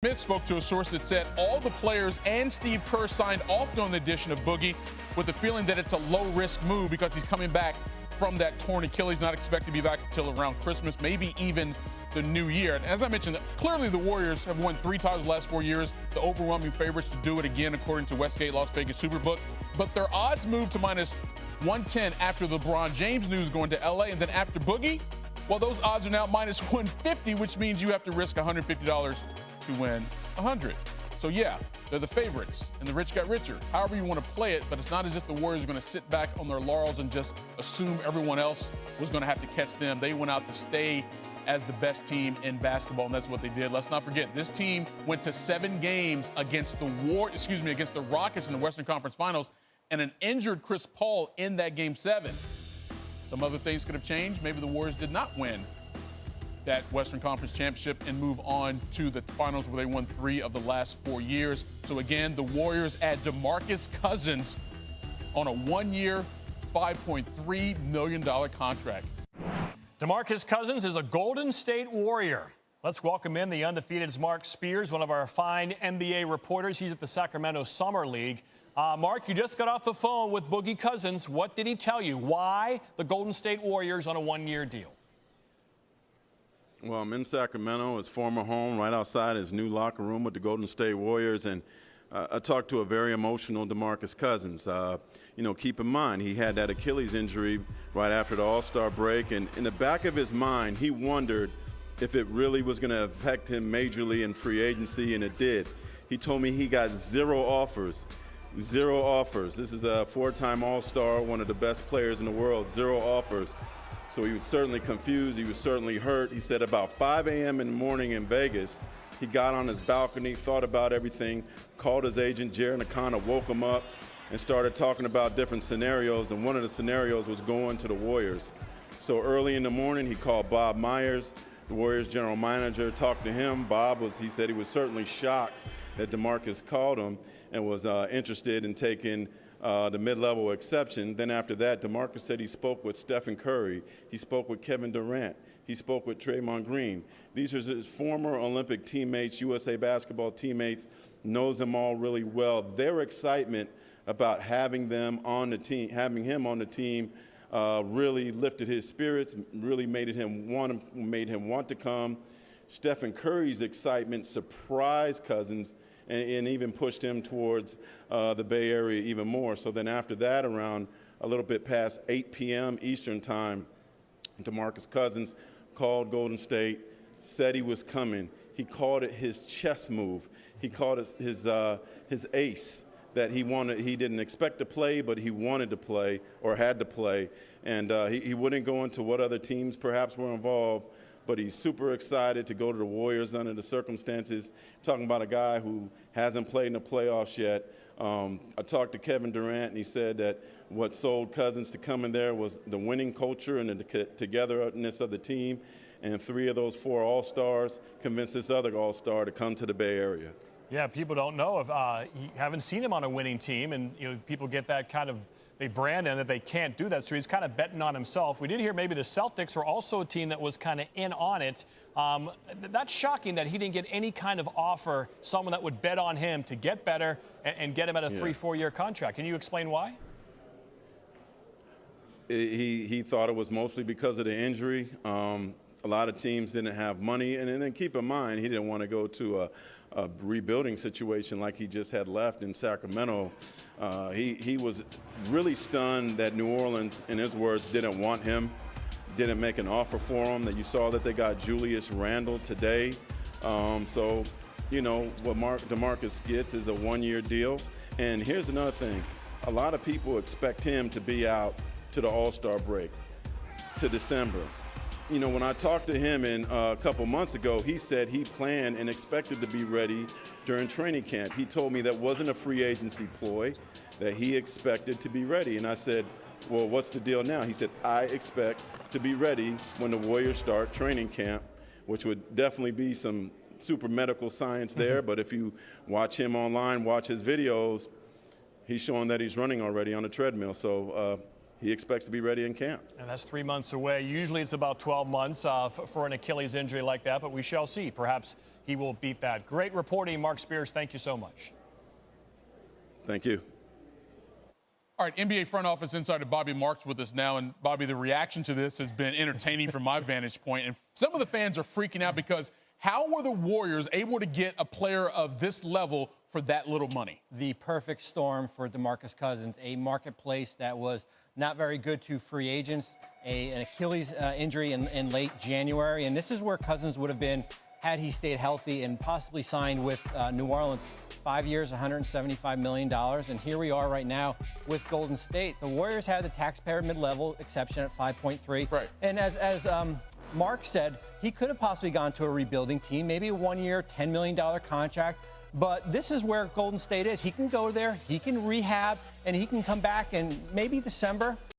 Smith spoke to a source that said all the players and Steve Kerr signed off on the addition of Boogie with the feeling that it's a low-risk move because he's coming back from that torn Achilles, not expected to be back until around Christmas, maybe even the new year. And as I mentioned, clearly the Warriors have won 3 times the last 4 years, the overwhelming favorites to do it again according to Westgate Las Vegas Superbook. But their odds moved to minus 110 after the LeBron James news going to LA, and then after Boogie, well, those odds are now minus 150, which means you have to risk $150 to win 100. So yeah, they're the favorites, and the rich got richer. However you want to play it, but it's not as if the Warriors are going to sit back on their laurels and just assume everyone else was going to have to catch them. They went out to stay as the best team in basketball, and that's what they did. Let's not forget, this team went to 7 games against the Rockets in the Western Conference Finals, and an injured Chris Paul in that Game 7. Some other things could have changed. Maybe the Warriors did not win that Western Conference Championship and move on to the finals where they won 3 of the last 4 years. So again, the Warriors add Demarcus Cousins on a 1-year, $5.3 million contract. Demarcus Cousins is a Golden State Warrior. Let's welcome in the undefeated Mark Spears, one of our fine NBA reporters. He's at the Sacramento Summer League. Mark, you just got off the phone with Boogie Cousins. What did he tell you? Why the Golden State Warriors on a 1-year deal? Well, I'm in Sacramento, his former home, right outside his new locker room with the Golden State Warriors, and I talked to a very emotional Demarcus Cousins. Keep in mind, he had that Achilles injury right after the All-Star break, and in the back of his mind, he wondered if it really was going to affect him majorly in free agency, and it did. He told me he got 0 offers. 0 offers. This is a 4-time All-Star, one of the best players in the world, 0 offers. So he was certainly confused. He was certainly hurt. He said about 5 a.m. in the morning in Vegas, he got on his balcony, thought about everything, called his agent, Jared Nakana, woke him up, and started talking about different scenarios. And one of the scenarios was going to the Warriors. So early in the morning, he called Bob Myers, the Warriors general manager, talked to him. He said he was certainly shocked that Demarcus called him and was interested in taking the mid-level exception. Then after that, Demarcus said he spoke with Stephen Curry. He spoke with Kevin Durant. He spoke with Draymond Green. These are his former Olympic teammates, USA basketball teammates, knows them all really well. Their excitement about having them on the team, having him on the team, really lifted his spirits, really made him want to come. Stephen Curry's excitement surprised Cousins and even pushed him towards the Bay Area even more. So then after that, around a little bit past 8 p.m. Eastern time, Demarcus Cousins called Golden State, said he was coming. He called it his chess move. He called it his ace that he wanted. He didn't expect to play, but he wanted to play or had to play. And he wouldn't go into what other teams perhaps were involved, but he's super excited to go to the Warriors under the circumstances. Talking about a guy who hasn't played in the playoffs yet. I talked to Kevin Durant, and he said that what sold Cousins to come in there was the winning culture and the togetherness of the team. And 3 of those 4 All-Stars convinced this other All-Star to come to the Bay Area. Yeah, people don't know if you haven't seen him on a winning team, and people get that kind of. They brand him that they can't do that, so he's kind of betting on himself. We did hear maybe the Celtics were also a team that was kind of in on it. That's shocking that he didn't get any kind of offer, someone that would bet on him to get better and get him at a 3-4-year contract. Can you explain why? He thought it was mostly because of the injury. A lot of teams didn't have money, and then keep in mind, he didn't want to go to a rebuilding situation like he just had left in Sacramento. He was really stunned that New Orleans, in his words, didn't want him, didn't make an offer for him. That you saw that they got Julius Randle today. What Demarcus gets is a 1-year deal. And here's another thing. A lot of people expect him to be out to the All-Star break, to December. When I talked to him a couple months ago, he said he planned and expected to be ready during training camp. He told me that wasn't a free agency ploy, that he expected to be ready. And I said, well, what's the deal now? He said, I expect to be ready when the Warriors start training camp, which would definitely be some super medical science there. But if you watch him online, watch his videos, he's showing that he's running already on a treadmill. So he expects to be ready in camp. And that's 3 months away. Usually it's about 12 months for an Achilles injury like that, but we shall see. Perhaps he will beat that. Great reporting, Mark Spears. Thank you so much. Thank you. All right, NBA front office insider Bobby Marks with us now. And, Bobby, the reaction to this has been entertaining from my vantage point. And some of the fans are freaking out because how were the Warriors able to get a player of this level for that little money? The perfect storm for Demarcus Cousins, a marketplace that was not very good to free agents, an Achilles injury in late January. And this is where Cousins would have been had he stayed healthy and possibly signed with New Orleans. 5 years, $175 million. And here we are right now with Golden State. The Warriors had the taxpayer mid-level exception at 5.3. Right. And as Mark said, he could have possibly gone to a rebuilding team, maybe a 1 year, $10 million contract. But this is where Golden State is. He can go there, he can rehab, and he can come back and maybe December